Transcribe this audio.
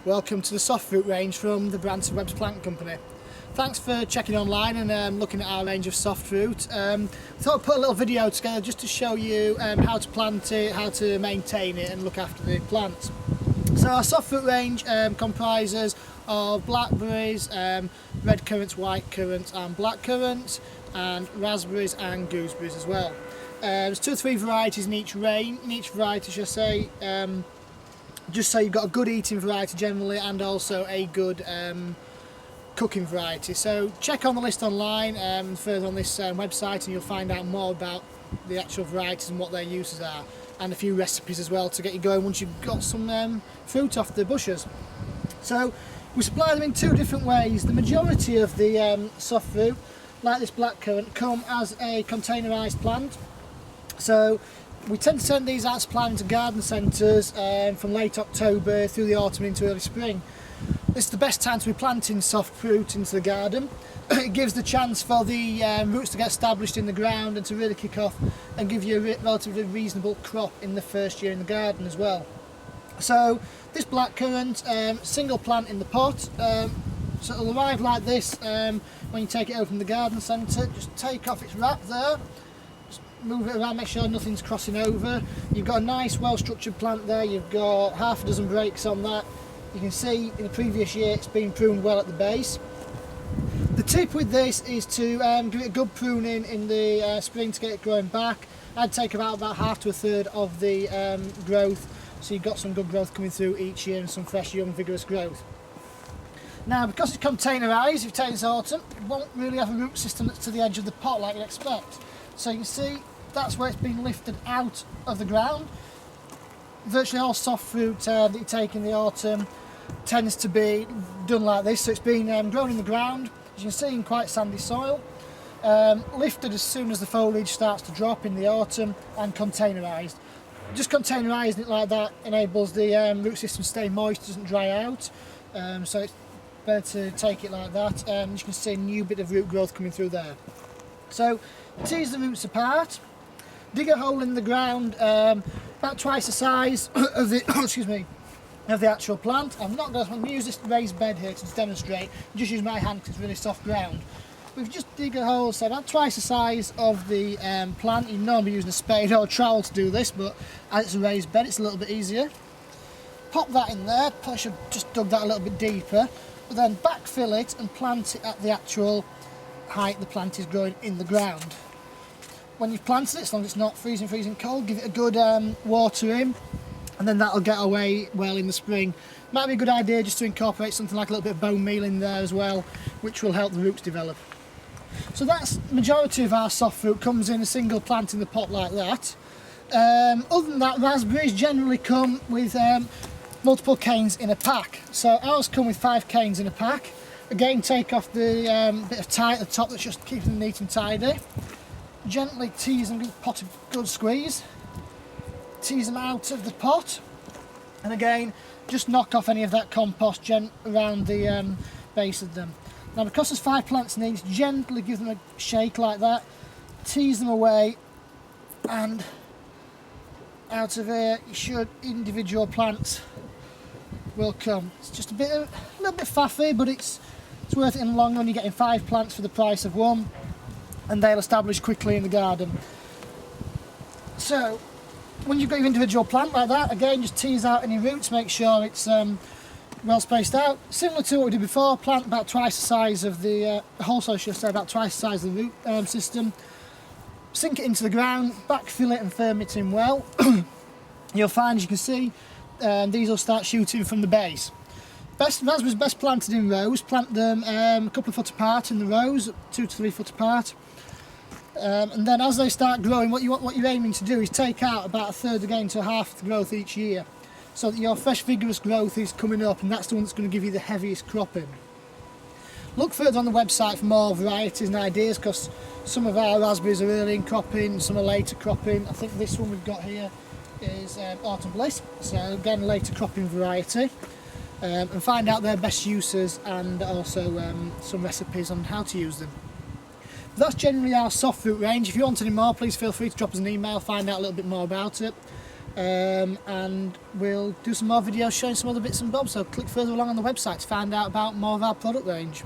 Welcome to the soft fruit range from the Bransford Plant Company. Thanks for checking online and looking at our range of soft fruit. I thought I'd put a little video together just to show you how to plant it, how to maintain it and look after the plants. So our soft fruit range comprises of blackberries, red currants, white currants and black currants, and raspberries and gooseberries as well. There's 2 or 3 varieties in each variety, should I say, just so you've got a good eating variety generally and also a good cooking variety. So check on the list online further on this website, and you'll find out more about the actual varieties and what their uses are, and a few recipes as well to get you going once you've got some fruit off the bushes. So we supply them in 2 different ways. The majority of the soft fruit, like this blackcurrant, come as a containerised plant. So we tend to send these out to supply into garden centres from late October through the autumn into early spring. This is the best time to be planting soft fruit into the garden. It gives the chance for the roots to get established in the ground and to really kick off and give you a relatively reasonable crop in the first year in the garden as well. So this blackcurrant, single plant in the pot, so it'll arrive like this when you take it over from the garden centre. Just take off its wrap there, just move it around, make sure nothing's crossing over. You've got a nice well structured plant there, you've got half a dozen breaks on that. You can see in the previous year it's been pruned well at the base. The tip with this is to give it a good pruning in the spring to get it growing back. I'd take about half to a third of the growth, so you've got some good growth coming through each year and some fresh, young, vigorous growth. Now, because it's containerised, if you take this autumn, it won't really have a root system that's to the edge of the pot like you'd expect. So you can see that's where it's been lifted out of the ground. Virtually all soft fruit that you take in the autumn tends to be done like this, so it's been grown in the ground, as you can see, in quite sandy soil, lifted as soon as the foliage starts to drop in the autumn, and containerised. Just containerising it like that enables the root system to stay moist, doesn't dry out, so it's better to take it like that. As you can see, a new bit of root growth coming through there. So tease the roots apart, dig a hole in the ground about twice the size of the of the actual plant. I'm going to use this raised bed here to demonstrate. Just use my hand because it's really soft ground. We've just dig a hole, so about twice the size of the plant. You normally using a spade or a trowel to do this, but as it's a raised bed, it's a little bit easier. Pop that in there. I should have just dug that a little bit deeper, but then backfill it and plant it at the actual height the plant is growing in the ground. When you've planted it, as long as it's not freezing cold, give it a good water in, and then that'll get away well in the spring. Might be a good idea just to incorporate something like a little bit of bone meal in there as well, which will help the roots develop. So that's the majority of our soft fruit comes in a single plant in the pot like that. Other than that, raspberries generally come with multiple canes in a pack. So ours come with 5 canes in a pack. Again, take off the bit of tie at the top that's just keeping them neat and tidy. Gently tease them, give the pot a good squeeze. Tease them out of the pot, and again just knock off any of that compost around the base of them. Now, because there's 5 plants in these, gently give them a shake like that, tease them away, and out of here individual plants will come. It's just a little bit faffy, but it's worth it in the long run. You're getting 5 plants for the price of 1, and they'll establish quickly in the garden. So when you've got your individual plant like that, again just tease out any roots, make sure it's well spaced out. Similar to what we did before, plant about twice the size of the whole, so I should say about twice the size of the root system. Sink it into the ground, backfill it and firm it in well. You'll find, as you can see, these will start shooting from the base. Raspberries best planted in rows. Plant them a couple of foot apart in the rows, 2 to 3 foot apart. And then as they start growing, what you're aiming to do is take out about a third again to half the growth each year, so that your fresh vigorous growth is coming up, and that's the one that's going to give you the heaviest cropping. Look further on the website for more varieties and ideas, because some of our raspberries are early in cropping, some are later cropping. I think this one we've got here is Autumn Bliss, so again later cropping variety. And find out their best uses and also some recipes on how to use them. That's generally our soft fruit range. If you want any more, please feel free to drop us an email, find out a little bit more about it. and we'll do some more videos showing some other bits and bobs, so click further along on the website to find out about more of our product range.